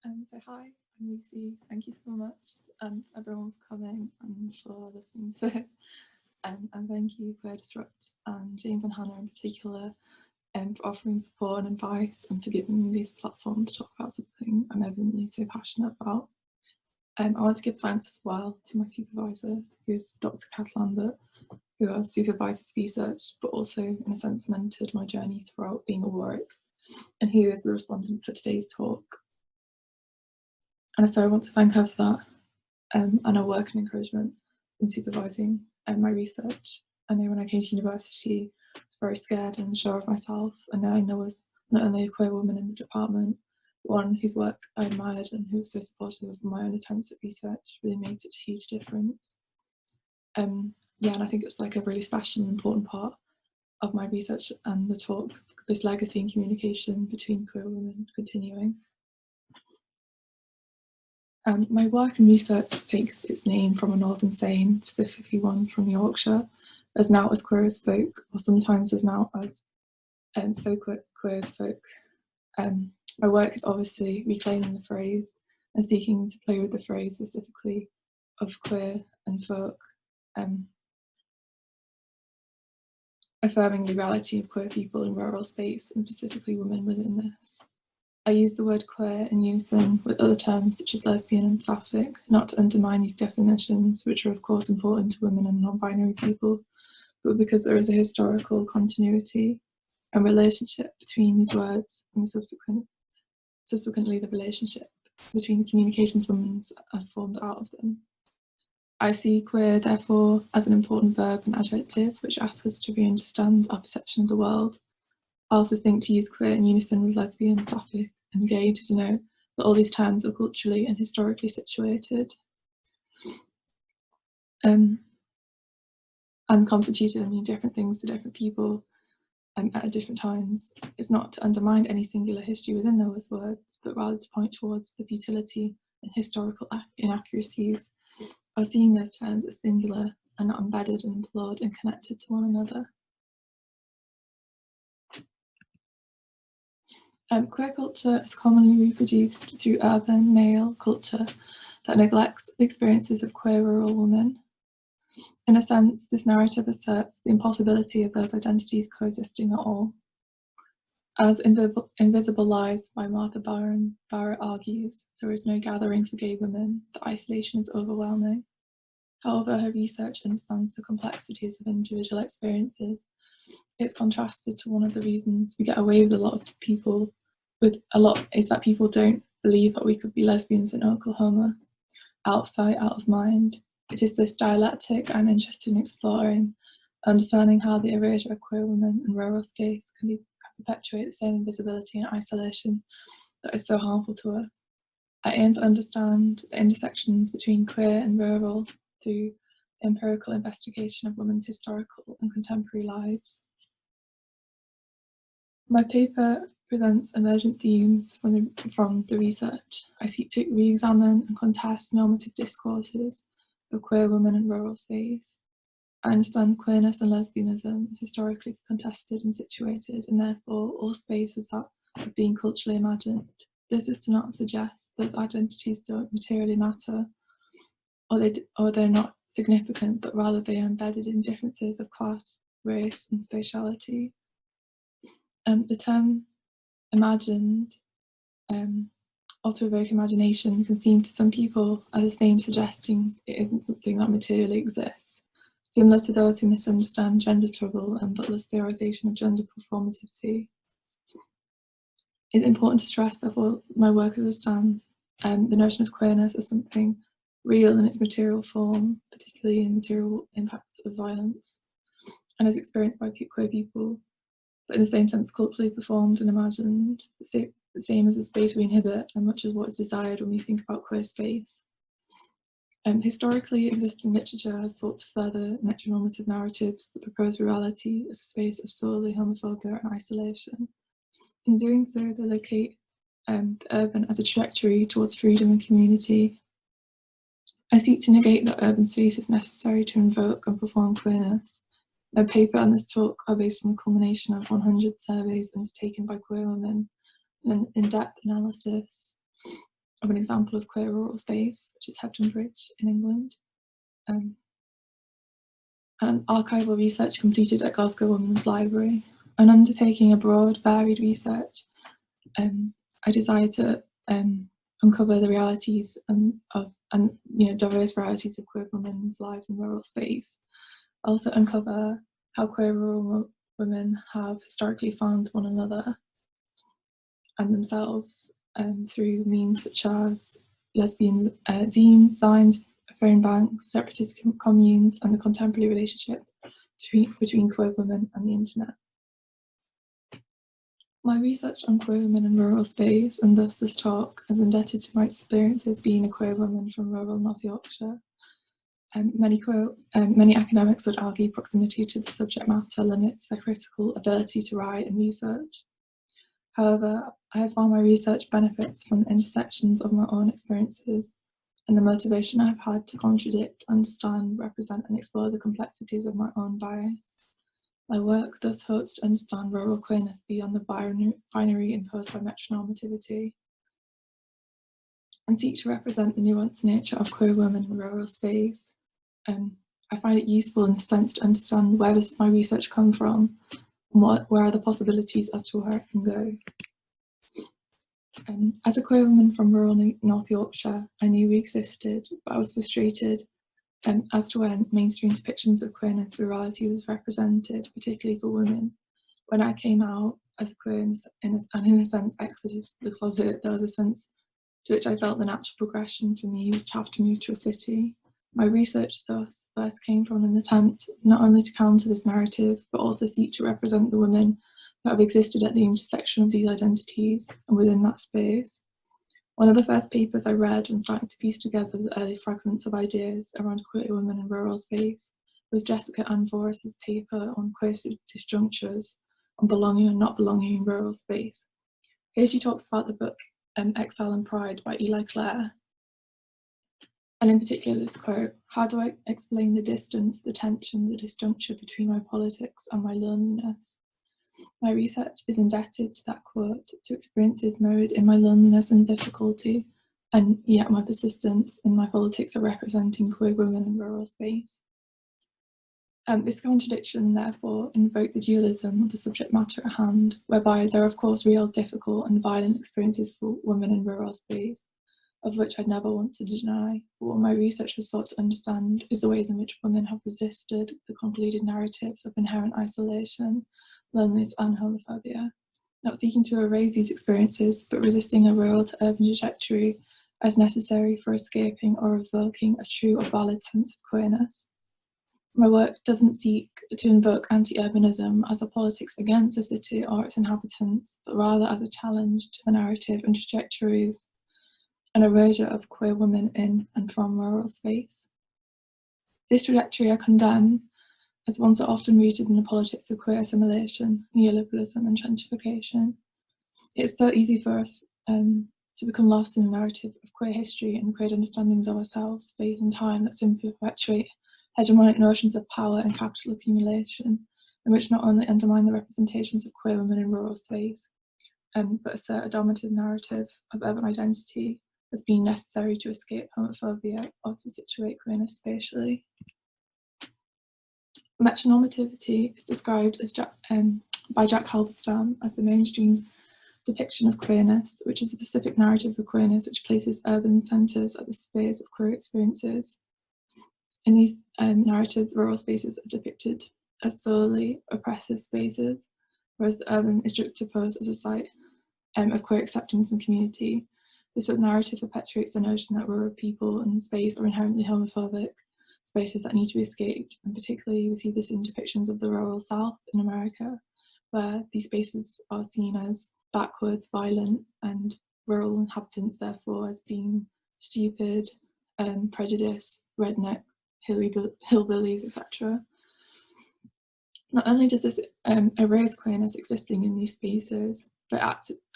So hi, I'm Lucy. Thank you so much, everyone, for coming and for listening to it. And thank you, Queer Disrupt and James and Hannah in particular, for offering support and advice and for giving me this platform to talk about something I'm evidently so passionate about. I want to give thanks as well to my supervisor, who is Dr. Kat Lambert, who has supervised this research, but also, in a sense, mentored my journey throughout being at Warwick, and who is the respondent for today's talk. And so I want to thank her for that and her work and encouragement in supervising my research. I know when I came to university, I was very scared and unsure of myself, and now I know as not only a queer woman in the department, one whose work I admired and who was so supportive of my own attempts at research really made such a huge difference. Yeah, and I think it's like a really special and important part of my research and the talk, this legacy and communication between queer women continuing. My work and research takes its name from a northern saying, specifically one from Yorkshire, as now as queer as folk, or sometimes as now as so queer as folk. My work is obviously reclaiming the phrase and seeking to play with the phrase specifically of queer and folk, affirming the reality of queer people in rural space and specifically women within this. I use the word queer in unison with other terms such as lesbian and sapphic, not to undermine these definitions, which are of course important to women and non-binary people, but because there is a historical continuity and relationship between these words and subsequently the relationship between the communications women have formed out of them. I see queer, therefore, as an important verb and adjective which asks us to re-understand our perception of the world. I also think to use queer in unison with lesbian, sapphic, and gay to denote that all these terms are culturally and historically situated and constituted and mean different things to different people at different times. It's not to undermine any singular history within those words, but rather to point towards the futility and historical inaccuracies of seeing those terms as singular and not embedded and implored and connected to one another. Queer culture is commonly reproduced through urban male culture that neglects the experiences of queer rural women. In a sense, this narrative asserts the impossibility of those identities coexisting at all. As Invisible Lies by Martha Barrett argues, there is no gathering for gay women, the isolation is overwhelming. However, her research understands the complexities of individual experiences. It's contrasted to one of the reasons we get away with is that people don't believe that we could be lesbians in Oklahoma. Out of sight, out of mind. It is this dialectic I'm interested in exploring, understanding how the erasure of queer women in rural space can perpetuate the same invisibility and isolation that is so harmful to us. I aim to understand the intersections between queer and rural through empirical investigation of women's historical and contemporary lives. My paper presents emergent themes from the research. I seek to re-examine and contest normative discourses of queer women in rural space. I understand queerness and lesbianism is historically contested and situated, and therefore all spaces that have been culturally imagined. This is to not suggest those identities don't materially matter, or they're not significant, but rather they are embedded in differences of class, race, and spatiality. The term imagined, or to evoke imagination, can seem to some people as the same suggesting it isn't something that materially exists, similar to those who misunderstand gender trouble and Butler's theorisation of gender performativity. It's important to stress, therefore, my work understands the notion of queerness as something real in its material form, particularly in material impacts of violence, and is experienced by queer people, but in the same sense culturally performed and imagined, the same as the space we inhabit and much as what is desired when we think about queer space. Historically, existing literature has sought to further metronormative narratives that propose reality as a space of solely homophobia and isolation. In doing so, they locate the urban as a trajectory towards freedom and community. I seek to negate that urban space is necessary to invoke and perform queerness. My paper and this talk are based on the culmination of 100 surveys undertaken by queer women and an in-depth analysis of an example of queer rural space, which is Hebden Bridge in England. And archival research completed at Glasgow Women's Library. And undertaking a broad, varied research, I desire to uncover the realities and diverse varieties of queer women's lives in rural space. Also uncover how queer rural women have historically found one another and themselves through means such as lesbian zines, signs, phone banks, separatist communes, and the contemporary relationship between queer women and the internet. My research on queer women in rural space, and thus this talk, is indebted to my experiences being a queer woman from rural North Yorkshire. Many academics would argue proximity to the subject matter limits their critical ability to write and research. However, I have found my research benefits from the intersections of my own experiences and the motivation I've had to contradict, understand, represent, and explore the complexities of my own bias. My work thus hopes to understand rural queerness beyond the binary imposed by metronormativity, and seek to represent the nuanced nature of queer women in rural space. I find it useful in the sense to understand where does my research come from, and where are the possibilities as to where it can go. As a queer woman from rural North Yorkshire, I knew we existed, but I was frustrated as to when mainstream depictions of queerness rurality was represented, particularly for women. When I came out as queer and in a sense exited the closet, there was a sense to which I felt the natural progression for me was to have to move to a city. My research thus first came from an attempt not only to counter this narrative, but also seek to represent the women that have existed at the intersection of these identities and within that space. One of the first papers I read when starting to piece together the early fragments of ideas around queer women in rural space was Jessica Ann Forrest's paper on queer disjunctures on belonging and not belonging in rural space. Here she talks about the book Exile and Pride by Eli Clare, and in particular this quote: "How do I explain the distance, the tension, the disjuncture between my politics and my loneliness?" My research is indebted to that quote, to experiences mirrored in my loneliness and difficulty, and yet my persistence in my politics of representing queer women in rural space. This contradiction therefore invoked the dualism of the subject matter at hand, whereby there are of course real, difficult and violent experiences for women in rural space, of which I'd never want to deny, but what my research has sought to understand is the ways in which women have resisted the convoluted narratives of inherent isolation, loneliness and homophobia, not seeking to erase these experiences, but resisting a rural to urban trajectory as necessary for escaping or evoking a true or valid sense of queerness. My work doesn't seek to invoke anti-urbanism as a politics against the city or its inhabitants, but rather as a challenge to the narrative and trajectories and erasure of queer women in and from rural space. This trajectory I condemn as one so often rooted in the politics of queer assimilation, neoliberalism and gentrification. It's so easy for us to become lost in the narrative of queer history and queer understandings of ourselves, space and time that simply perpetuate hegemonic notions of power and capital accumulation, and which not only undermine the representations of queer women in rural space, but assert a dominant narrative of urban identity as being necessary to escape homophobia or to situate queerness spatially. Metronormativity is described as by Jack Halberstam as the mainstream depiction of queerness, which is a specific narrative of queerness which places urban centres at the spheres of queer experiences. In these narratives, rural spaces are depicted as solely oppressive spaces, whereas the urban is juxtaposed as a site of queer acceptance and community. This narrative perpetuates the notion that rural people and space are inherently homophobic spaces that need to be escaped, and particularly we see this in depictions of the rural South in America, where these spaces are seen as backwards, violent, and rural inhabitants therefore as being stupid, prejudiced, redneck, hillbillies, etc. Not only does this erase queerness existing in these spaces, but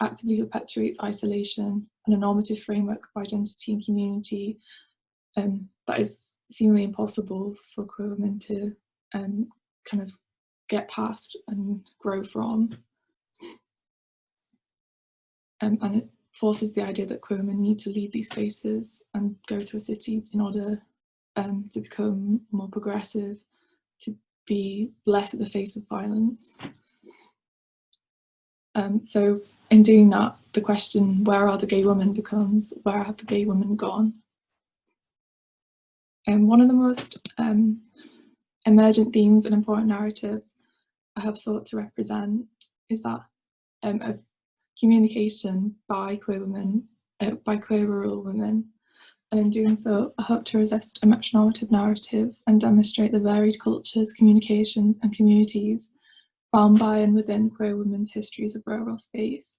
actively perpetuates isolation and a normative framework of identity and community that is seemingly impossible for queer women to kind of get past and grow from. And forces the idea that queer women need to leave these spaces and go to a city in order to become more progressive, to be less at the face of violence. So in doing that, the question, where are the gay women, becomes, where have the gay women gone? And one of the most emergent themes and important narratives I have sought to represent is that of communication by queer women, by queer rural women. And in doing so, I hope to resist a metronormative narrative and demonstrate the varied cultures, communication and communities found by and within queer women's histories of rural space.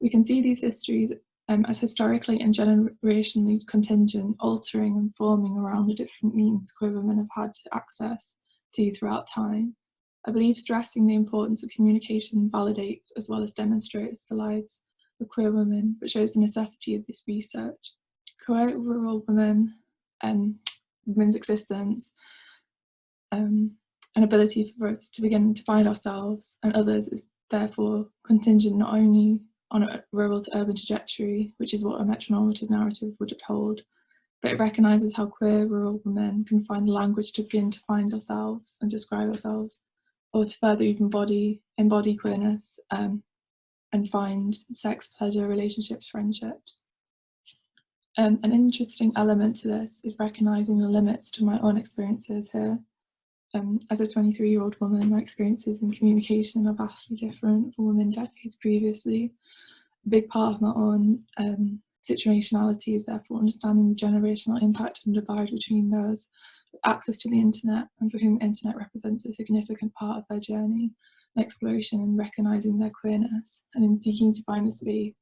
We can see these histories as historically and generationally contingent, altering and forming around the different means queer women have had to access to throughout time. I believe stressing the importance of communication validates as well as demonstrates the lives of queer women, but shows the necessity of this research. Queer rural women and women's existence and ability for us to begin to find ourselves and others is therefore contingent not only on a rural to urban trajectory, which is what a metronormative narrative would hold, but it recognises how queer rural women can find the language to begin to find ourselves and describe ourselves, or to further even embody queerness and find sex, pleasure, relationships, friendships. An interesting element to this is recognising the limits to my own experiences here. As a 23-year-old woman, my experiences in communication are vastly different from women decades previously. A big part of my own situationality is therefore understanding the generational impact and divide between those with access to the internet and for whom the internet represents a significant part of their journey and exploration in recognising their queerness, and in seeking to find a space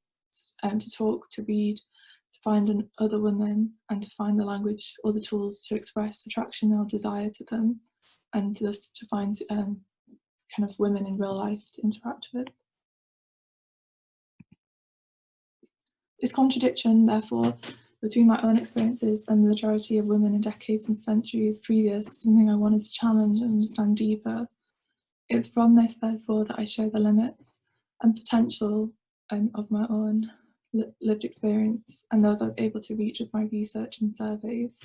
to talk, to read, to find other women, and to find the language or the tools to express attraction or desire to them, and thus to find kind of women in real life to interact with. This contradiction, therefore, between my own experiences and the majority of women in decades and centuries previous is something I wanted to challenge and understand deeper. It's from this, therefore, that I share the limits and potential of my own lived experience and those I was able to reach with my research and surveys,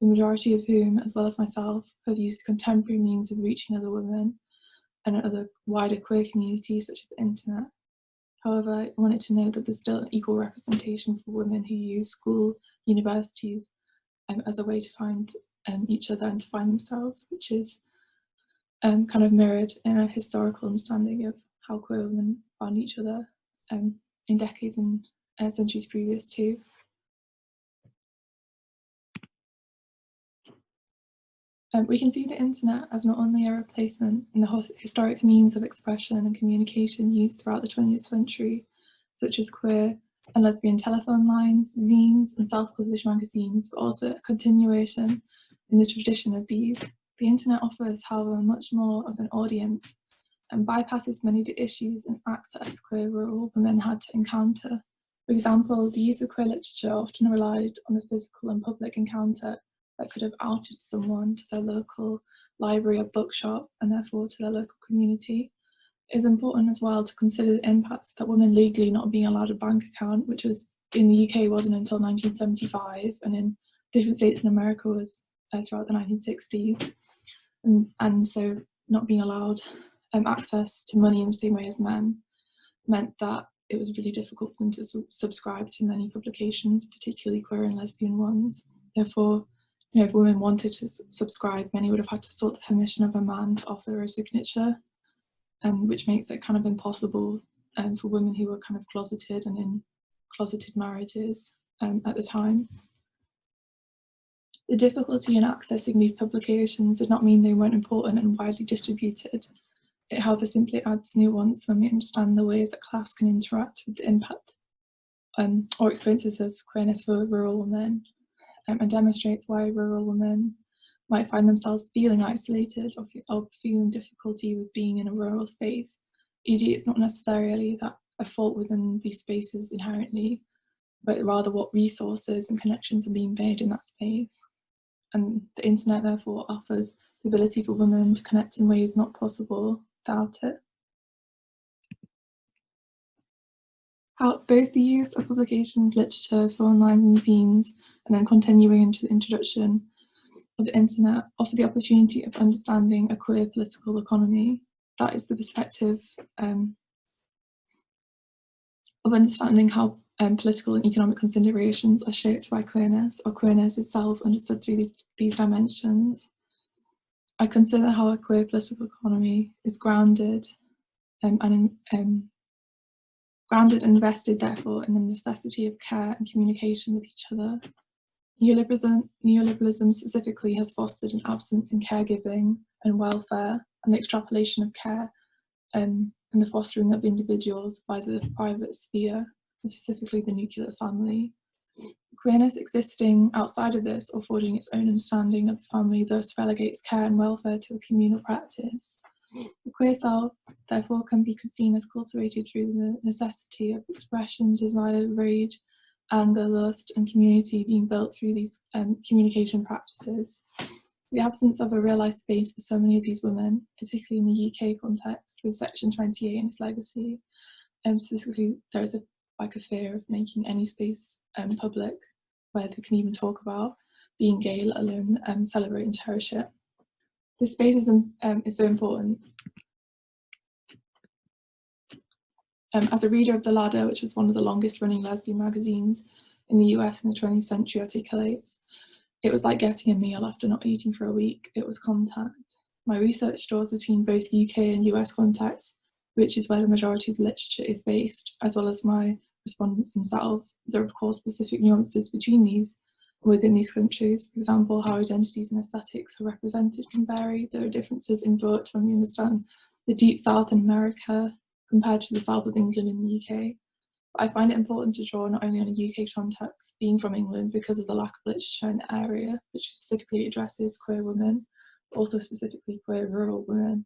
the majority of whom, as well as myself, have used contemporary means of reaching other women and other wider queer communities such as the internet. However, I wanted to know that there's still an equal representation for women who use school, universities as a way to find each other and to find themselves, which is kind of mirrored in a historical understanding of how queer women found each other in decades and centuries previous too. We can see the internet as not only a replacement in the historic means of expression and communication used throughout the 20th century, such as queer and lesbian telephone lines, zines, and self-published magazines, but also a continuation in the tradition of these. The internet offers, however, much more of an audience and bypasses many of the issues and access queer rural women had to encounter. For example, the use of queer literature often relied on the physical and public encounter that could have outed someone to their local library or bookshop and therefore to their local community. It is important as well to consider the impacts that women legally not being allowed a bank account, which was in the UK wasn't until 1975, and in different states in America was throughout the 1960s. And so not being allowed access to money in the same way as men meant that it was really difficult for them to subscribe to many publications, particularly queer and lesbian ones. Therefore, if women wanted to subscribe, many would have had to sought the permission of a man to offer a signature, which makes it kind of impossible for women who were kind of closeted and in closeted marriages at the time. The difficulty in accessing these publications did not mean they weren't important and widely distributed. It, however, simply adds nuance when we understand the ways that class can interact with the impact or experiences of queerness for rural women, and demonstrates why rural women might find themselves feeling isolated or feeling difficulty with being in a rural space. E.g., it's not necessarily that a fault within these spaces inherently, but rather what resources and connections are being made in that space. And the internet therefore offers the ability for women to connect in ways not possible without it. how both the use of publications, literature, for online zines, and then continuing into the introduction of the internet offer the opportunity of understanding a queer political economy. That is the perspective of understanding how political and economic considerations are shaped by queerness, or queerness itself understood through these dimensions. I consider how a queer political economy is grounded and invested, therefore, in the necessity of care and communication with each other. Neoliberalism specifically has fostered an absence in caregiving and welfare and the extrapolation of care and the fostering of individuals by the private sphere, specifically the nuclear family. Queerness existing outside of this or forging its own understanding of the family thus relegates care and welfare to a communal practice. The queer self, therefore, can be seen as cultivated through the necessity of expression, desire, rage, anger, lust, and community being built through these communication practices. The absence of a realised space for so many of these women, particularly in the UK context, with Section 28 and its legacy, specifically there is a fear of making any space public where they can even talk about being gay, let alone celebrate and cherish it. This space is so important. As a reader of The Ladder, which was one of the longest running lesbian magazines in the US in the 20th century, articulates, it was like getting a meal after not eating for a week. It was contact. My research draws between both UK and US contexts, which is where the majority of the literature is based, as well as my respondents themselves. There are, of course, specific nuances between these within these countries. For example, how identities and aesthetics are represented can vary. There are differences in thought when we understand the deep South in America compared to the South of England in the UK. But I find it important to draw not only on a UK context, being from England, because of the lack of literature in the area, which specifically addresses queer women, but also specifically queer rural women.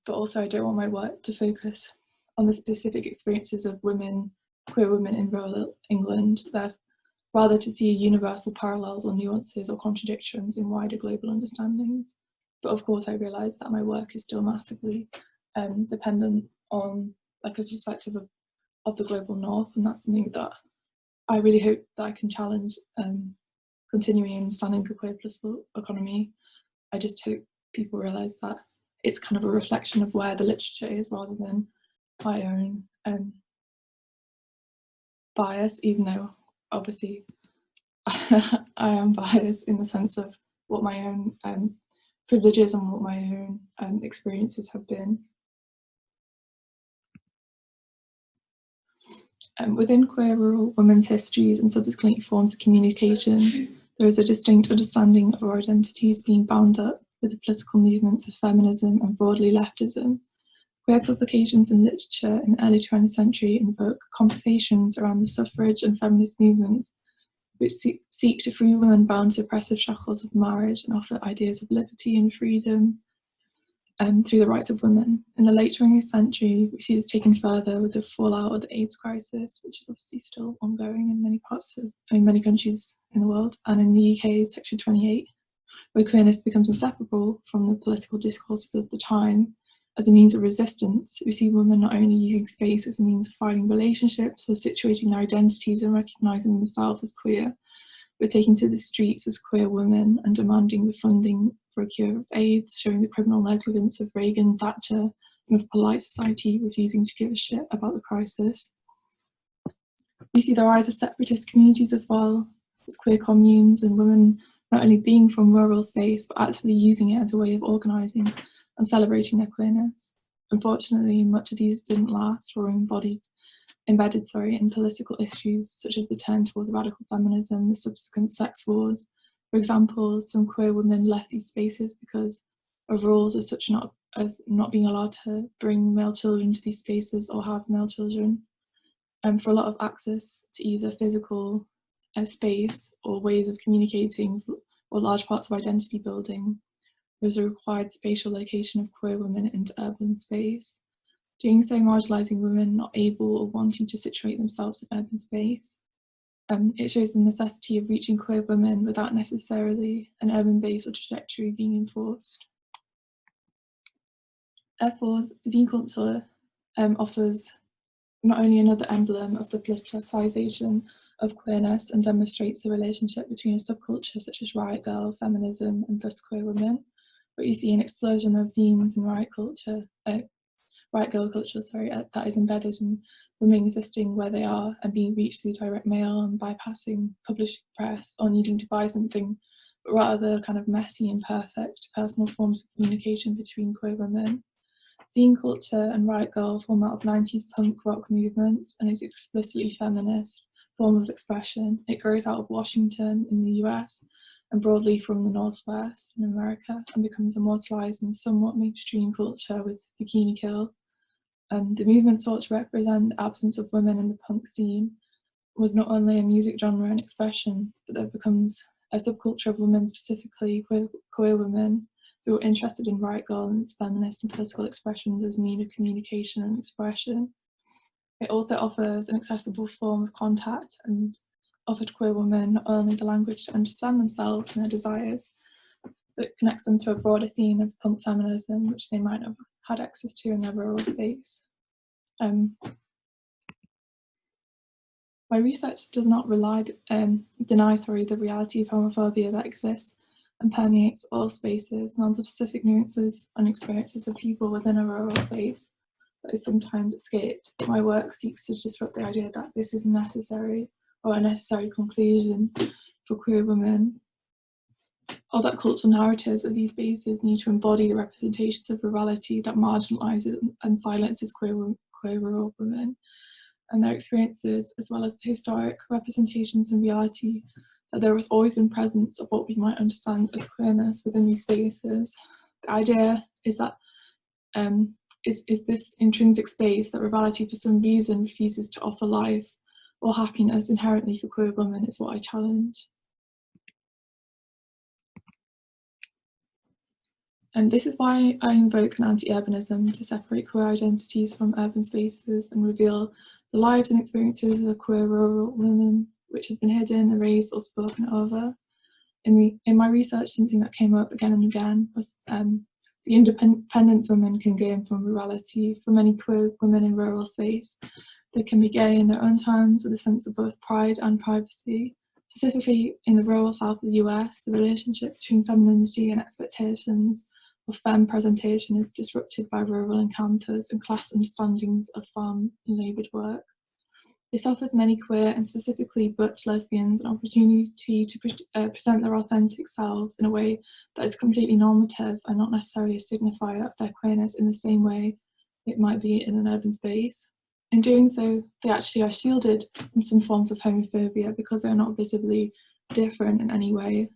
But also I don't want my work to focus on the specific experiences of women, queer women in rural England, rather to see universal parallels or nuances or contradictions in wider global understandings. But of course I realise that my work is still massively dependent on a perspective of the global north, and that's something that I really hope that I can challenge, continuing understanding the queer political economy. I just hope people realise that it's kind of a reflection of where the literature is rather than my own bias, even though obviously I am biased in the sense of what my own privileges and what my own experiences have been. Within queer rural women's histories and subsequent forms of communication, there is a distinct understanding of our identities being bound up with the political movements of feminism and broadly leftism. Queer publications and literature in the early 20th century invoke conversations around the suffrage and feminist movements, which seek to free women bound to oppressive shackles of marriage and offer ideas of liberty and freedom through the rights of women. In the late 20th century, we see this taken further with the fallout of the AIDS crisis, which is obviously still ongoing in many countries in the world, and in the UK, Section 28, where queerness becomes inseparable from the political discourses of the time. As a means of resistance, we see women not only using space as a means of finding relationships or situating their identities and recognising themselves as queer, but taking to the streets as queer women and demanding the funding for a cure of AIDS, showing the criminal negligence of Reagan, Thatcher, and of polite society refusing to give a shit about the crisis. We see the rise of separatist communities as well, as queer communes and women not only being from rural space, but actually using it as a way of organising and celebrating their queerness. Unfortunately, much of these didn't last or were embedded in political issues such as the turn towards radical feminism, the subsequent sex wars. For example, some queer women left these spaces because of rules as such as not being allowed to bring male children to these spaces or have male children. And for a lot of access to either physical space or ways of communicating or large parts of identity building, there's a required spatial location of queer women into urban space. Doing so marginalising women not able or wanting to situate themselves in urban space. It shows the necessity of reaching queer women without necessarily an urban base or trajectory being enforced. Therefore, Zine Culture offers not only another emblem of the politicization of queerness and demonstrates the relationship between a subculture such as riot girl, feminism, and thus queer women, but you see an explosion of zines and riot girl culture, that is embedded in women existing where they are and being reached through direct mail and bypassing published press or needing to buy something, but rather kind of messy, imperfect, personal forms of communication between queer women. Zine culture and riot girl form out of 90s punk rock movements and is explicitly feminist form of expression. It grows out of Washington in the US and broadly from the Northwest in America and becomes immortalized in somewhat mainstream culture with Bikini Kill. The movement sought to represent the absence of women in the punk scene, was not only a music genre and expression, but there becomes a subculture of women, specifically queer women, who were interested in riot girl and its feminist and political expressions as a mean of communication and expression. It also offers an accessible form of contact and offered queer women not only the language to understand themselves and their desires, but connects them to a broader scene of punk feminism, which they might have had access to in their rural space. My research does not deny the reality of homophobia that exists and permeates all spaces, nor the specific nuances and experiences of people within a rural space that is sometimes escaped. My work seeks to disrupt the idea that this is necessary or a necessary conclusion for queer women, or that cultural narratives of these spaces need to embody the representations of rurality that marginalises and silences queer rural women and their experiences, as well as the historic representations and reality that there has always been presence of what we might understand as queerness within these spaces. The idea is that is this intrinsic space that rurality for some reason refuses to offer life or happiness inherently for queer women is what I challenge. And this is why I invoke an anti-urbanism to separate queer identities from urban spaces and reveal the lives and experiences of queer rural women, which has been hidden, erased, or spoken over. In my research, something that came up again and again was the independence women can gain from rurality. For many queer women in rural space, they can be gay in their own terms with a sense of both pride and privacy. Specifically in the rural south of the US, the relationship between femininity and expectations of femme presentation is disrupted by rural encounters and class understandings of farm and laboured work. This offers many queer and specifically butch lesbians an opportunity to present their authentic selves in a way that is completely normative and not necessarily a signifier of their queerness in the same way it might be in an urban space. In doing so, they actually are shielded from some forms of homophobia because they're not visibly different in any way,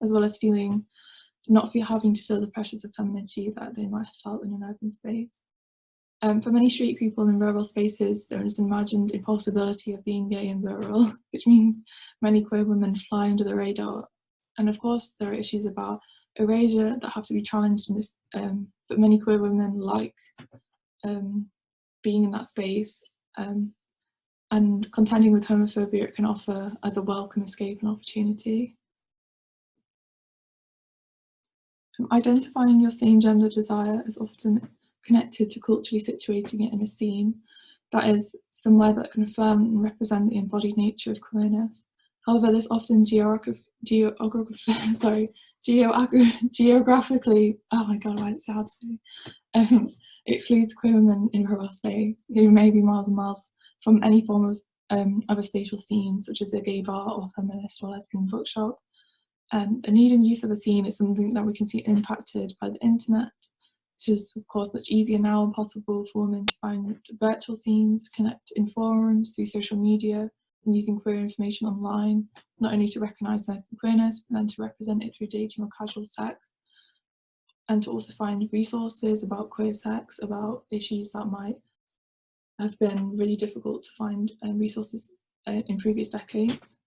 as well as having to feel the pressures of femininity that they might have felt in an urban space. For many street people in rural spaces, there is an imagined impossibility of being gay in rural, which means many queer women fly under the radar. And of course, there are issues about erasure that have to be challenged in this, but many queer women like being in that space, and contending with homophobia it can offer as a welcome escape and opportunity. Identifying your same gender desire is often connected to culturally situating it in a scene, that is, somewhere that can affirm and represent the embodied nature of queerness. However, this often geographically, oh my god, why is it so hard to say, excludes queer women in rural space, who may be miles and miles from any form of a spatial scene, such as a gay bar or feminist or lesbian bookshop. The need and use of a scene is something that we can see impacted by the internet, which is of course much easier now and possible for women to find virtual scenes, connect in forums, through social media, and using queer information online, not only to recognise their queerness, but then to represent it through dating or casual sex, and to also find resources about queer sex, about issues that might have been really difficult to find resources in previous decades.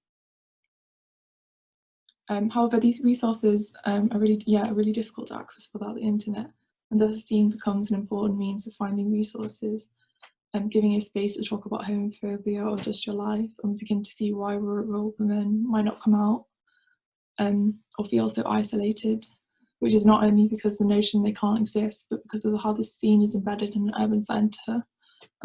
However, these resources are really difficult to access without the internet, and thus the scene becomes an important means of finding resources and giving a space to talk about homophobia or just your life, and we begin to see why rural women might not come out or feel so isolated, which is not only because the notion they can't exist, but because of how the scene is embedded in an urban centre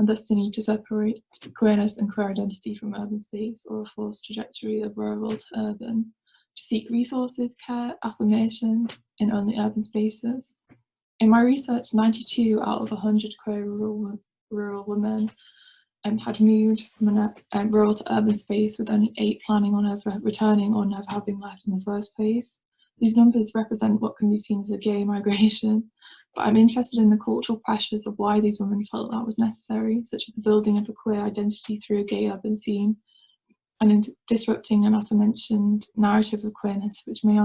and thus the need to separate queerness and queer identity from urban space, or a forced trajectory of rural to urban, to seek resources, care, affirmation in only urban spaces. In my research, 92 out of 100 queer rural women had moved from a rural to urban space, with only 8 planning on ever returning or never having left in the first place. These numbers represent what can be seen as a gay migration, but I'm interested in the cultural pressures of why these women felt that was necessary, such as the building of a queer identity through a gay urban scene, and in disrupting an aforementioned narrative of queerness, which may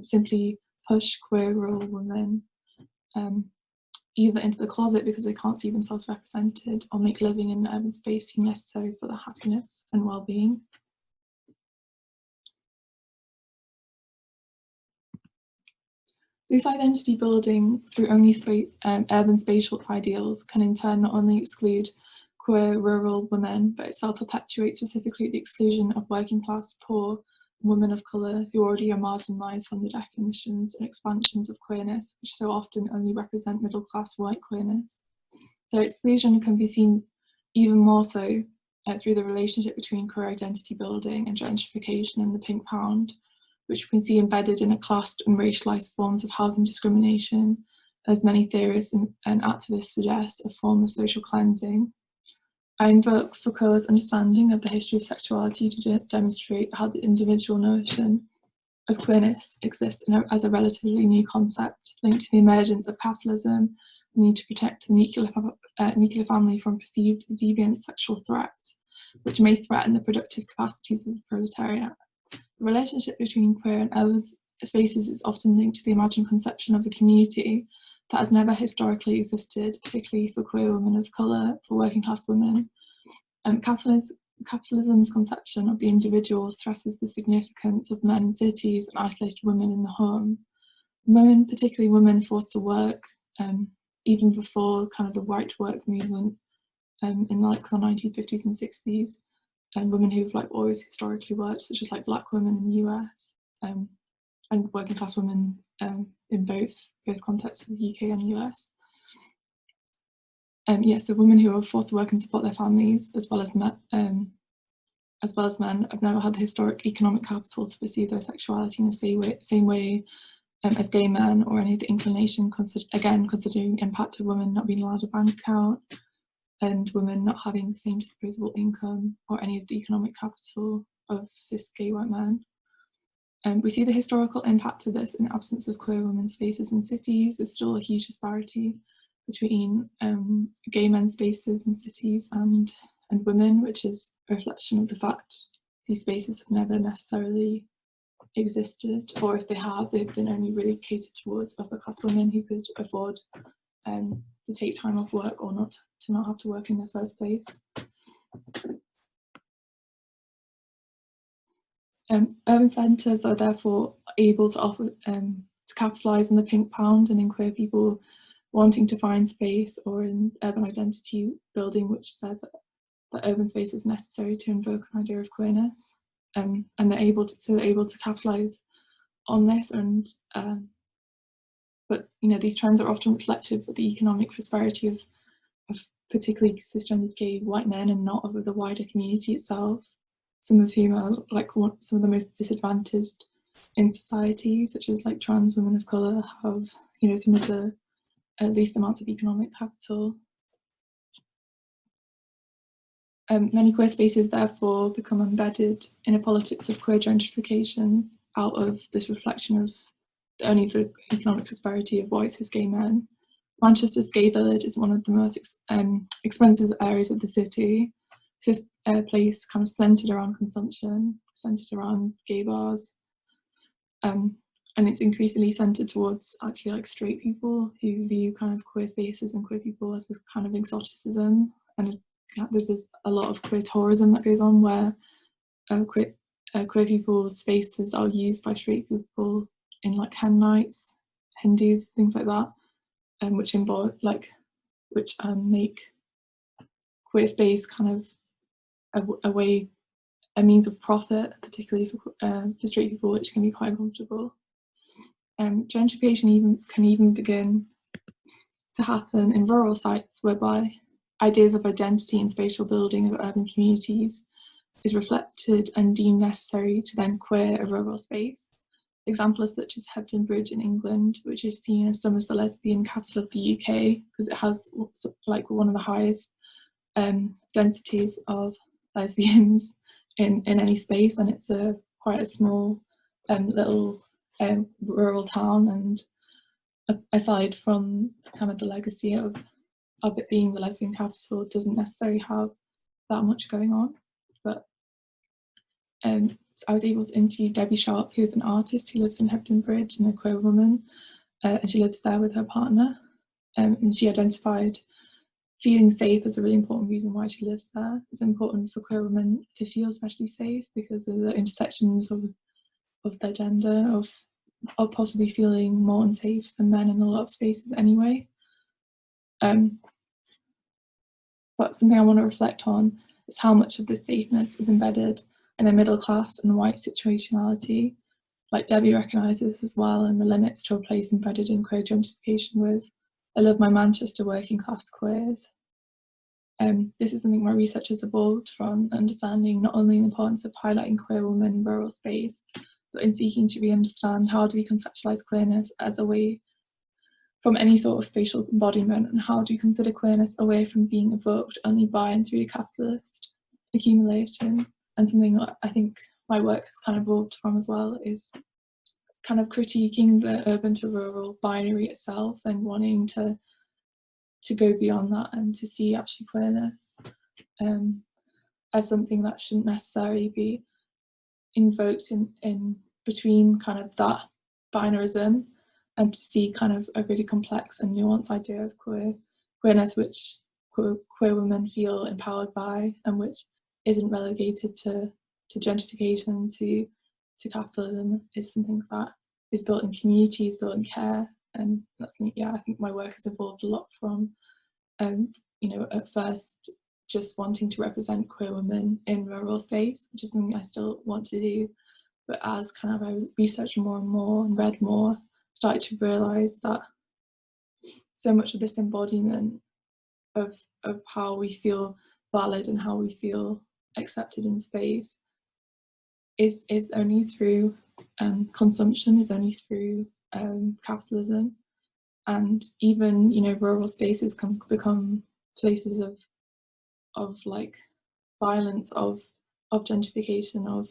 simply push queer rural women either into the closet because they can't see themselves represented, or make living in an urban space seem necessary for their happiness and well-being. This identity building through only urban spatial ideals can in turn not only exclude queer rural women, but it self-perpetuates specifically the exclusion of working class, poor women of colour who already are marginalised from the definitions and expansions of queerness, which so often only represent middle class white queerness. Their exclusion can be seen even more so through the relationship between queer identity building and gentrification in the Pink Pound, which we can see embedded in a classed and racialised forms of housing discrimination, as many theorists and activists suggest, a form of social cleansing. I invoke Foucault's understanding of the history of sexuality to demonstrate how the individual notion of queerness exists as a relatively new concept, linked to the emergence of capitalism, the need to protect the nuclear family from perceived deviant sexual threats, which may threaten the productive capacities of the proletariat. The relationship between queer and urban spaces is often linked to the imagined conception of a community that has never historically existed, particularly for queer women of colour, for working class women. Capitalism's conception of the individual stresses the significance of men in cities and isolated women in the home. Women, particularly women forced to work, even before kind of the right to work movement in like the 1950s and 60s, and women who've like always historically worked, such as like black women in the US, and working class women in both contexts of the UK and the US. So women who are forced to work and support their families, as well as men, have never had the historic economic capital to pursue their sexuality in the same way as gay men, or any of the inclination, considering the impact of women not being allowed a bank account, and women not having the same disposable income, or any of the economic capital of cis gay white men. We see the historical impact of this in the absence of queer women's spaces in cities. There's still a huge disparity between gay men's spaces in cities and women, which is a reflection of the fact these spaces have never necessarily existed, or if they have, they've been only really catered towards upper class women who could afford to take time off work, or to not have to work in the first place. Urban centres are therefore able to offer to capitalise on the Pink Pound and in queer people wanting to find space, or in urban identity building, which says that urban space is necessary to invoke an idea of queerness, and they're able to capitalise on this. And but these trends are often reflective of the economic prosperity of particularly cisgendered gay white men, and not of the wider community itself. Some of whom are like some of the most disadvantaged in society, such as like trans women of colour, have some of the least amounts of economic capital. Many queer spaces therefore become embedded in a politics of queer gentrification, out of this reflection of only the economic prosperity of white cis gay men. Manchester's Gay Village is one of the most expensive areas of the city. It's a place kind of centred around consumption, centred around gay bars, and it's increasingly centred towards actually like straight people who view kind of queer spaces and queer people as this kind of exoticism. And there's a lot of queer tourism that goes on, where queer people's spaces are used by straight people in like hen nights, Hindus, things like that, which make queer space kind of a means of profit, particularly for straight people, which can be quite uncomfortable. Gentrification can even begin to happen in rural sites, whereby ideas of identity and spatial building of urban communities is reflected and deemed necessary to then queer a rural space. Examples such as Hebden Bridge in England, which is seen as some as the lesbian capital of the UK because it has like one of the highest densities of lesbians in any space, and it's quite a small little rural town. And aside from kind of the legacy of it being the lesbian capital, it doesn't necessarily have that much going on. But so I was able to interview Debbie Sharp, who's an artist who lives in Hebden Bridge and a queer woman, and she lives there with her partner. And she identified feeling safe as a really important reason why she lives there. It's important for queer women to feel especially safe because of the intersections of their gender, of possibly feeling more unsafe than men in a lot of spaces anyway. But something I want to reflect on is how much of this safeness is embedded in a middle class and white situationality, like Debbie recognises as well, and the limits to a place embedded in queer gentrification with I love my Manchester working class queers. This is something my research has evolved from, understanding not only the importance of highlighting queer women in rural space, but in seeking to re-understand how do we conceptualise queerness as a way from any sort of spatial embodiment, and how do we consider queerness away from being evoked only by and through capitalist accumulation. And something that I think my work has kind of evolved from as well is kind of critiquing the urban to rural binary itself and wanting to go beyond that and to see actually queerness as something that shouldn't necessarily be invoked in between kind of that binarism, and to see kind of a really complex and nuanced idea of queerness which queer women feel empowered by, and which isn't relegated to gentrification, to capitalism, is something that is built in communities, built in care. And that's something, yeah, I think my work has evolved a lot from, you know, at first just wanting to represent queer women in rural space, which is something I still want to do. But as kind of I researched more and more and read more, started to realise that so much of this embodiment of how we feel valid and how we feel accepted in space is only through consumption, is only through capitalism. And even, you know, rural spaces can become places of like violence, of gentrification, of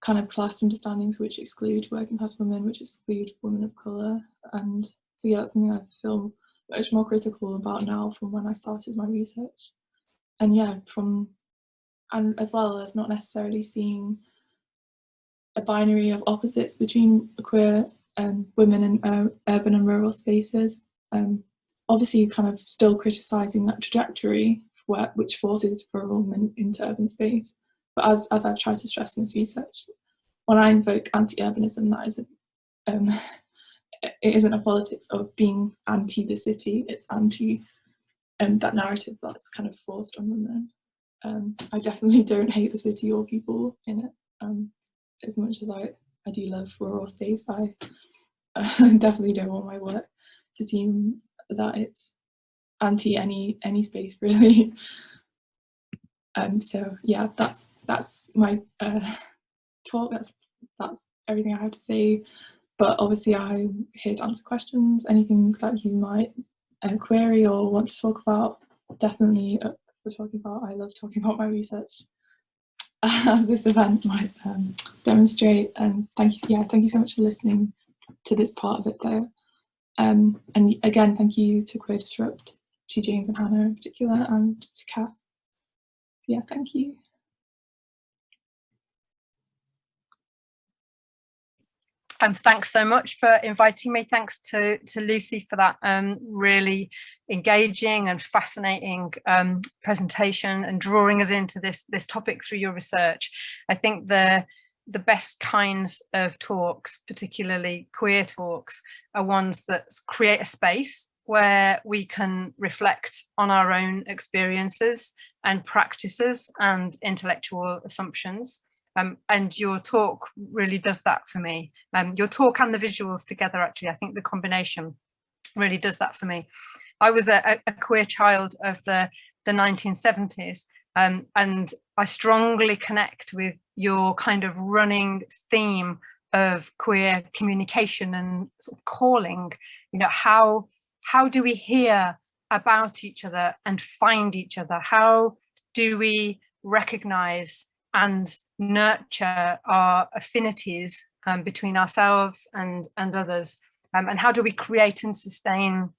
kind of class understandings which exclude working class women, which exclude women of colour. And so yeah, that's something I feel much more critical about now from when I started my research. And yeah, and as well as not necessarily seeing a binary of opposites between queer women in urban and rural spaces. Obviously kind of still criticising that trajectory which forces rural women into urban space. But as I've tried to stress in this research, when I invoke anti-urbanism, that isn't it isn't a politics of being anti the city, it's anti that narrative that's kind of forced on women. I definitely don't hate the city or people in it. As much as I do love rural space, I definitely don't want my work to seem that it's anti any space really. So yeah, that's my talk. That's everything I have to say. But obviously, I'm here to answer questions. Anything that you might query or want to talk about, definitely for talking about. I love talking about my research, as this event might demonstrate. And thank you so much for listening to this part of it, though. And again, thank you to Queer Disrupt, to James and Hannah in particular, and to Kat. Yeah, thank you. Thanks so much for inviting me. Thanks to Lucy for that really engaging and fascinating presentation and drawing us into this topic through your research. I think the best kinds of talks, particularly queer talks, are ones that create a space where we can reflect on our own experiences and practices and intellectual assumptions. And your talk really does that for me. Your talk and the visuals together, actually, I think the combination really does that for me. I was a queer child of the 1970s, and I strongly connect with your kind of running theme of queer communication and sort of calling. You know, how do we hear about each other and find each other? How do we recognize and nurture our affinities between ourselves and others? And how do we create and sustain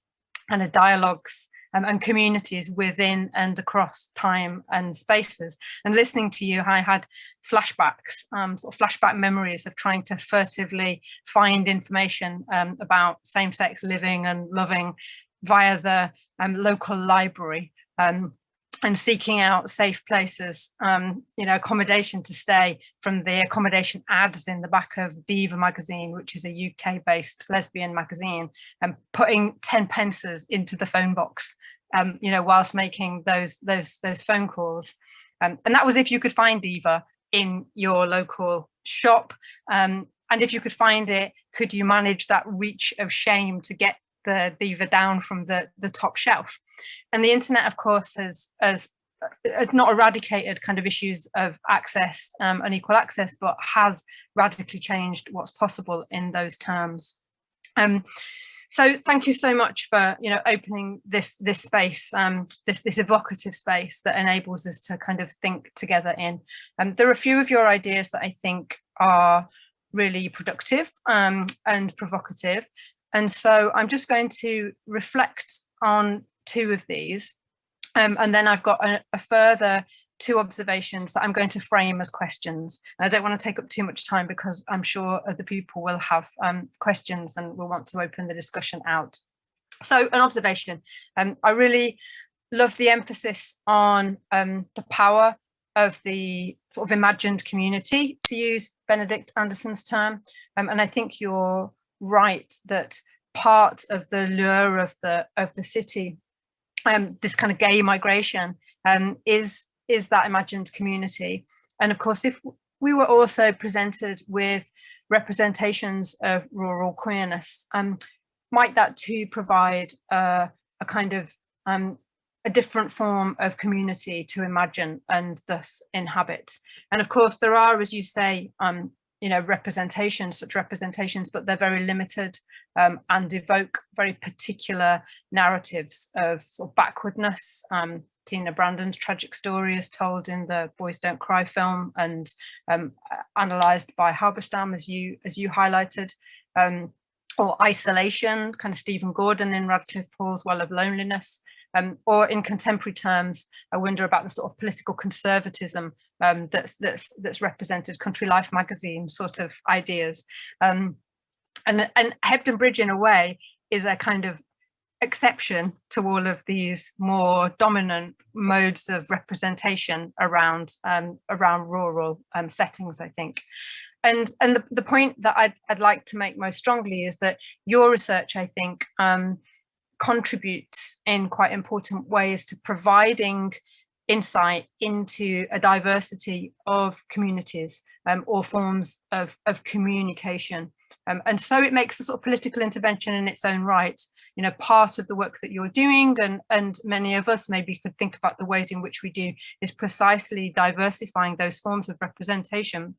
kind of dialogues and communities within and across time and spaces? And listening to you, I had flashbacks, sort of flashback memories of trying to furtively find information about same-sex living and loving via the local library, and seeking out safe places, you know, accommodation to stay from the accommodation ads in the back of Diva magazine, which is a UK-based lesbian magazine, and putting 10 pences into the phone box, you know, whilst making those phone calls. And that was if you could find Diva in your local shop. And if you could find it, could you manage that reach of shame to get the Diva down from the top shelf? And the internet, of course, has not eradicated kind of issues of access, unequal access, but has radically changed what's possible in those terms. So thank you so much for, you know, opening this space, this evocative space that enables us to kind of think together in. There are a few of your ideas that I think are really productive and provocative. And so I'm just going to reflect on two of these. And then I've got a further two observations that I'm going to frame as questions. And I don't want to take up too much time because I'm sure other people will have questions and will want to open the discussion out. So an observation, I really love the emphasis on the power of the sort of imagined community, to use Benedict Anderson's term. And I think you're right that part of the lure of the city, this kind of gay migration, is that imagined community. And of course, if we were also presented with representations of rural queerness, might that too provide a kind of a different form of community to imagine and thus inhabit? And of course, there are, as you say, you know, such representations, but they're very limited and evoke very particular narratives of sort of backwardness. Tina Brandon's tragic story is told in the Boys Don't Cry film and analysed by Halberstam, as you highlighted, or isolation, kind of Stephen Gordon in Radcliffe Paul's Well of Loneliness, or in contemporary terms, I wonder about the sort of political conservatism that's represented, Country Life magazine sort of ideas. And Hebden Bridge, in a way, is a kind of exception to all of these more dominant modes of representation around rural settings, I think. And the point that I'd like to make most strongly is that your research, I think, contributes in quite important ways to providing insight into a diversity of communities or forms of communication. And so it makes a sort of political intervention in its own right, you know, part of the work that you're doing, and many of us maybe could think about the ways in which we do is precisely diversifying those forms of representation.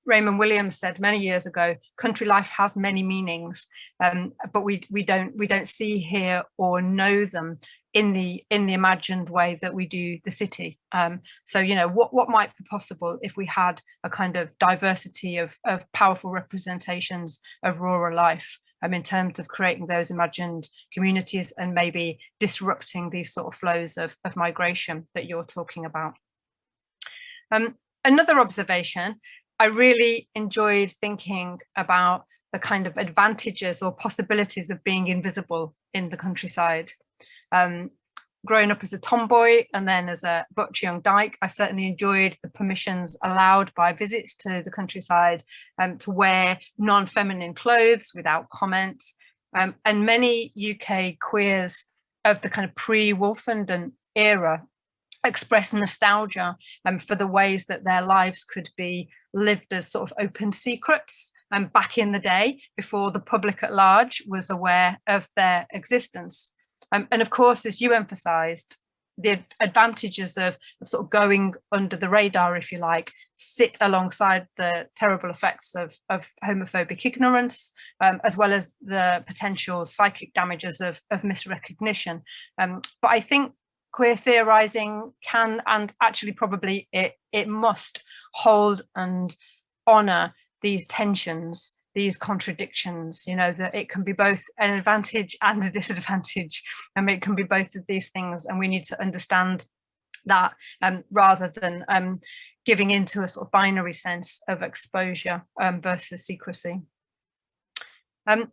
Raymond Williams said many years ago, country life has many meanings, but we don't see, hear, or know them in the imagined way that we do the city. So, you know, what might be possible if we had a kind of diversity of powerful representations of rural life, in terms of creating those imagined communities and maybe disrupting these sort of flows of migration that you're talking about. Another observation, I really enjoyed thinking about the kind of advantages or possibilities of being invisible in the countryside. Growing up as a tomboy and then as a butch young dyke, I certainly enjoyed the permissions allowed by visits to the countryside to wear non-feminine clothes without comment. And many UK queers of the kind of pre-Wolfenden era express nostalgia for the ways that their lives could be lived as sort of open secrets back in the day before the public at large was aware of their existence. And of course, as you emphasised, the advantages of sort of going under the radar, if you like, sit alongside the terrible effects of homophobic ignorance, as well as the potential psychic damages of misrecognition. But I think queer theorising can, and actually probably it must, hold and honour these tensions, these contradictions, you know, that it can be both an advantage and a disadvantage, and it can be both of these things, and we need to understand that, rather than giving into a sort of binary sense of exposure versus secrecy. And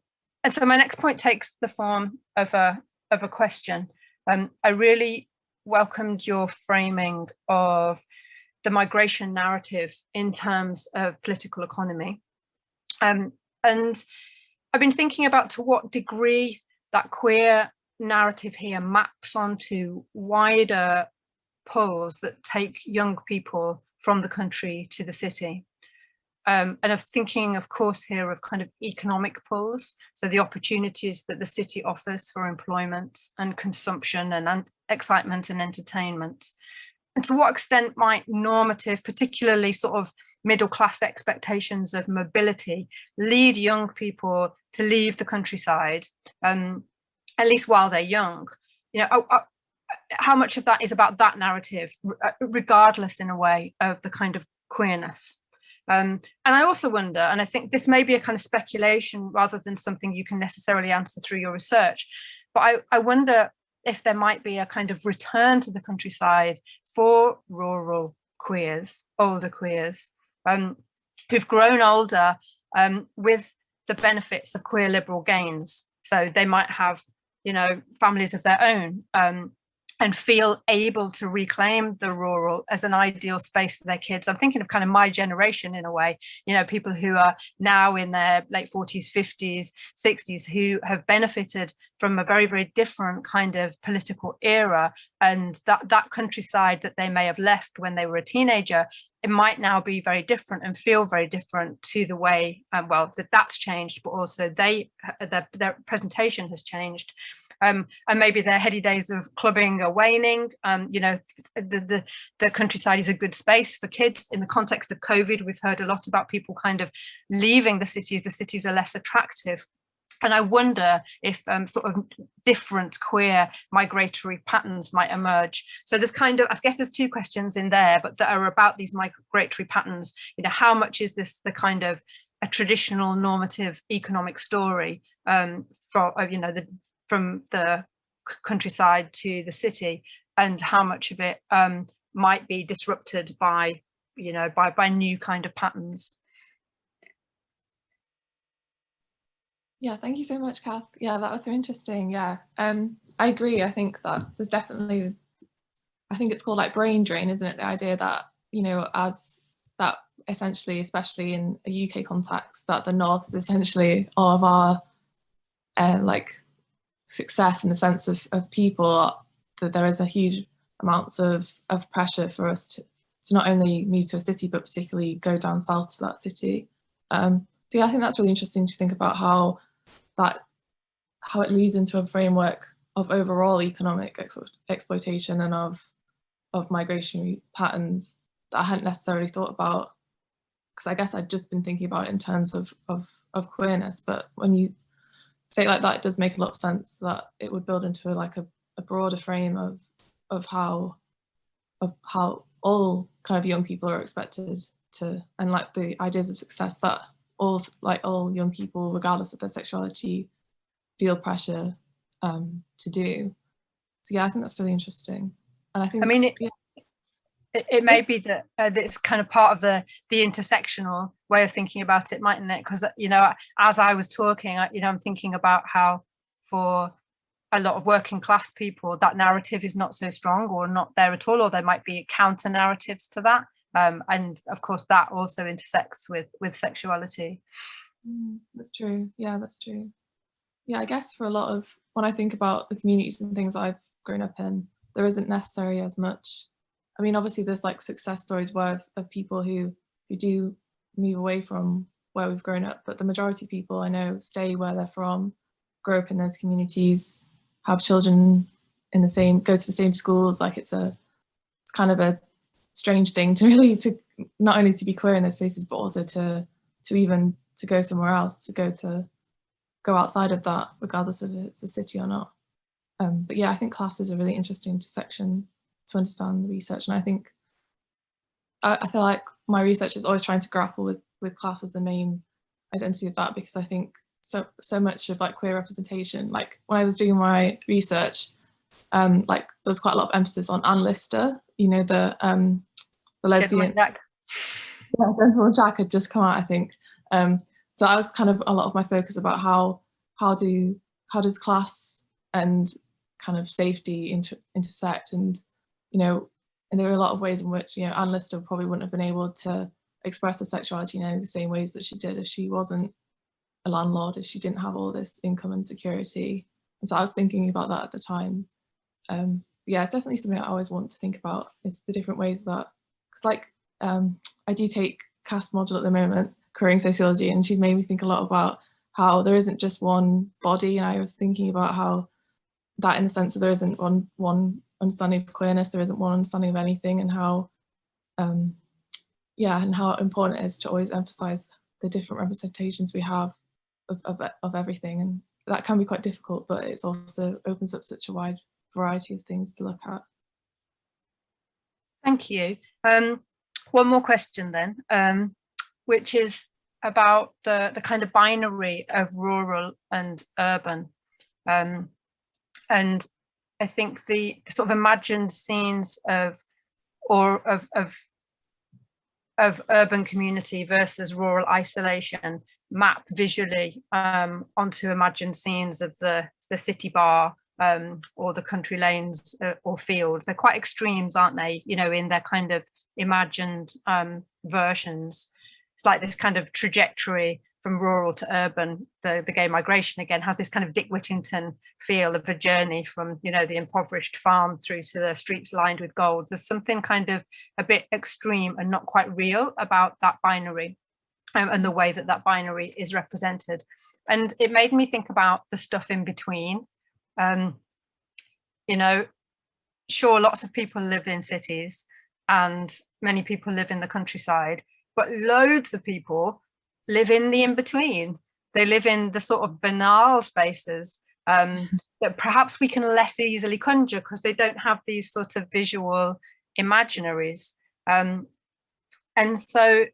so my next point takes the form of a question. I really welcomed your framing of the migration narrative in terms of political economy. And I've been thinking about to what degree that queer narrative here maps onto wider pulls that take young people from the country to the city. And I'm thinking, of course, here of kind of economic pulls, so the opportunities that the city offers for employment and consumption and excitement and entertainment. And to what extent might normative, particularly sort of middle class expectations of mobility, lead young people to leave the countryside, at least while they're young? You know, how much of that is about that narrative, regardless in a way of the kind of queerness? And I also wonder, and I think this may be a kind of speculation rather than something you can necessarily answer through your research, but I wonder if there might be a kind of return to the countryside for rural queers, older queers, who've grown older with the benefits of queer liberal gains. So they might have, you know, families of their own, and feel able to reclaim the rural as an ideal space for their kids. I'm thinking of kind of my generation in a way, you know, people who are now in their late 40s, 50s, 60s, who have benefited from a very, very different kind of political era, and that countryside that they may have left when they were a teenager, it might now be very different and feel very different to the way, well, that's changed, but also their presentation has changed. And maybe their heady days of clubbing are waning. You know, the countryside is a good space for kids. In the context of COVID, we've heard a lot about people kind of leaving the cities. The cities are less attractive. And I wonder if sort of different queer migratory patterns might emerge. So there's kind of, I guess there's two questions in there, but that are about these migratory patterns. You know, how much is this the kind of a traditional normative economic story you know, from the countryside to the city, and how much of it might be disrupted by, you know, by new kind of patterns. Yeah, thank you so much, Kath. Yeah, that was so interesting. Yeah, I agree. I think that there's definitely, I think it's called like brain drain, isn't it? The idea that, you know, as that essentially, especially in a UK context, that the North is essentially all of our like success in the sense of people, that there is a huge amounts of pressure for us to not only move to a city, but particularly go down south to that city. So yeah, I think that's really interesting to think about how it leads into a framework of overall economic exploitation and of migratory patterns that I hadn't necessarily thought about, because I guess I'd just been thinking about it in terms of queerness. But when you say it like that, it does make a lot of sense that it would build into a broader frame of how all kind of young people are expected to, and like the ideas of success that all young people, regardless of their sexuality, feel pressure to do. So yeah, I think that's really interesting. And I think, I mean, it may be that it's kind of part of the intersectional way of thinking about it, mightn't it? Because, you know, as I was talking, you know, I'm thinking about how for a lot of working class people, that narrative is not so strong or not there at all, or there might be counter narratives to that. And of course, that also intersects with sexuality. That's true. Yeah, that's true. Yeah, I guess for a lot of, when I think about the communities and things I've grown up in, there isn't necessarily as much. I mean, obviously there's like success stories of people who do move away from where we've grown up, but the majority of people I know stay where they're from, grow up in those communities, have children in the same, go to the same schools. Like it's kind of a strange thing to not only to be queer in those spaces, but also to even to go somewhere else, to go outside of that, regardless of if it's a city or not. But yeah, I think class is a really interesting intersection to understand the research, and I think I feel like my research is always trying to grapple with class as the main identity of that, because I think so much of like queer representation, like when I was doing my research, like there was quite a lot of emphasis on Anne Lister, you know, the lesbian. Yeah, Gentleman Jack had just come out, I think. So I was kind of a lot of my focus about how does class and kind of safety intersect, and you know, and there are a lot of ways in which, you know, Anne Lister probably wouldn't have been able to express her sexuality in any of the same ways that she did if she wasn't a landlord, if she didn't have all this income and security. And so I was thinking about that at the time. Yeah, it's definitely something I always want to think about, is the different ways that, because like I do take Cass module at the moment, queering sociology, and she's made me think a lot about how there isn't just one body, and I was thinking about how that, in the sense that there isn't one understanding of queerness, there isn't one understanding of anything, and how yeah, and how important it is to always emphasize the different representations we have of everything. And that can be quite difficult, but it's also opens up such a wide variety of things to look at. Thank you. One more question then, which is about the kind of binary of rural and urban. And I think the sort of imagined scenes of urban community versus rural isolation map visually onto imagined scenes of the city bar or the country lanes or fields. They're quite extremes, aren't they? You know, in their kind of imagined versions. It's like this kind of trajectory from rural to urban. The gay migration again has this kind of Dick Whittington feel of a journey from, you know, the impoverished farm through to the streets lined with gold. There's something kind of a bit extreme and not quite real about that binary and the way that binary is represented. And it made me think about the stuff in between. You know, sure, lots of people live in cities and many people live in the countryside, but loads of people live in the in-between. They live in the sort of banal spaces that perhaps we can less easily conjure because they don't have these sort of visual imaginaries. And so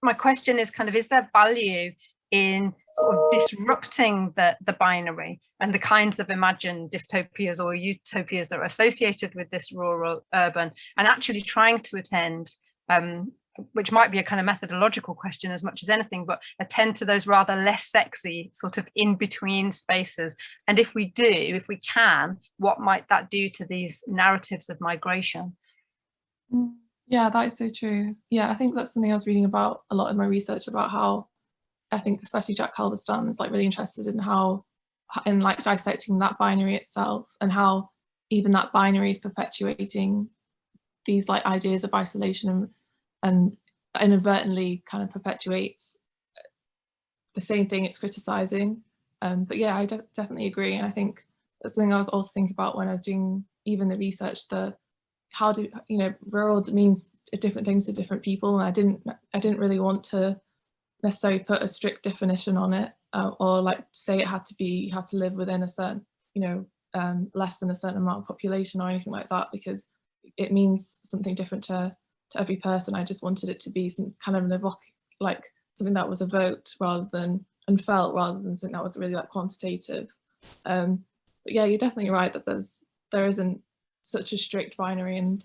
my question is kind of, is there value in sort of disrupting the binary and the kinds of imagined dystopias or utopias that are associated with this rural urban, and actually trying to attend, which might be a kind of methodological question as much as anything, but attend to those rather less sexy sort of in-between spaces? And if we do, if we can, what might that do to these narratives of migration? Yeah, that is so true. Yeah, I think that's something I was reading about a lot in my research, about how I think especially Jack Halberstam is like really interested in how, in like dissecting that binary itself, and how even that binary is perpetuating these like ideas of isolation and inadvertently kind of perpetuates the same thing it's criticizing. But yeah, I definitely agree. And I think that's something I was also thinking about when I was doing even the research, how do, you know, rural means different things to different people. And I didn't really want to necessarily put a strict definition on it, or like say it had to be, you had to live within a certain, you know, less than a certain amount of population or anything like that, because it means something different to every person. I just wanted it to be some kind of an like something that was evoked rather than, and felt, rather than something that was really like quantitative. But yeah, you're definitely right that there isn't such a strict binary, and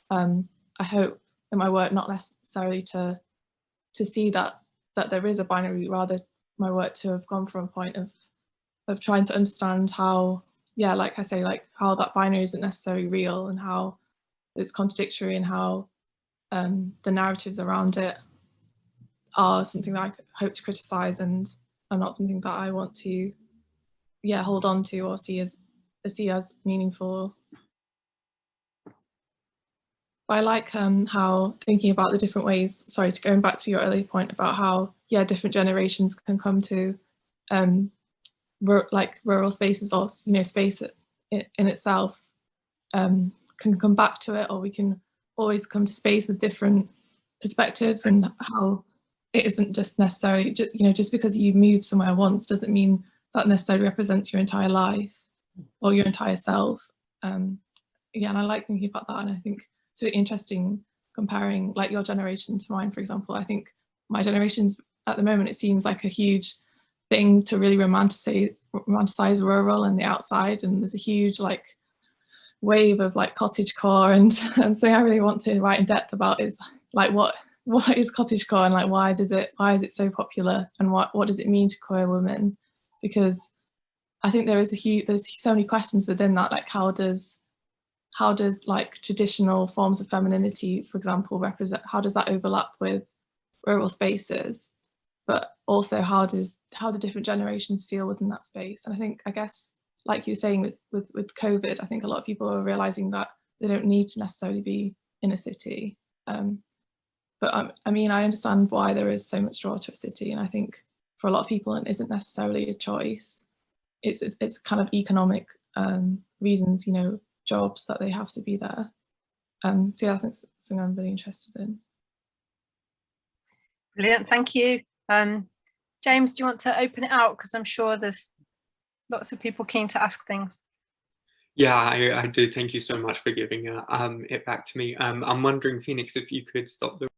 I hope in my work not necessarily to see that there is a binary, rather my work to have gone from a point of trying to understand how, yeah, like I say, like how that binary isn't necessarily real, and how it's contradictory, and how the narratives around it are something that I hope to criticize, and are not something that I want to, yeah, hold on to or see as meaningful. But I like how, thinking about the different ways, sorry, to going back to your earlier point about how, yeah, different generations can come to like rural spaces, or, you know, space in itself can come back to it, or we can always come to space with different perspectives, and how it isn't just necessarily just because you move somewhere once doesn't mean that necessarily represents your entire life or your entire self. Yeah, and I like thinking about that, and I think it's really interesting comparing like your generation to mine, for example. I think my generation's at the moment, it seems like a huge thing to really romanticize rural and the outside, and there's a huge like wave of like cottagecore, and something I really want to write in depth about is like what is cottagecore, and like why is it so popular, and what does it mean to queer women? Because I think there's so many questions within that, like how does like traditional forms of femininity, for example, represent, how does that overlap with rural spaces, but also how do different generations feel within that space? And I guess like you were saying with COVID, I think a lot of people are realizing that they don't need to necessarily be in a city, but I mean, I understand why there is so much draw to a city, and I think for a lot of people it isn't necessarily a choice. It's kind of economic reasons, jobs that they have to be there. So yeah, I think it's something I'm really interested in. Brilliant, thank you. James, do you want to open it out? Because I'm sure there's lots of people keen to ask things. Yeah, I do. Thank you so much for giving it back to me. I'm wondering, Phoenix, if you could stop the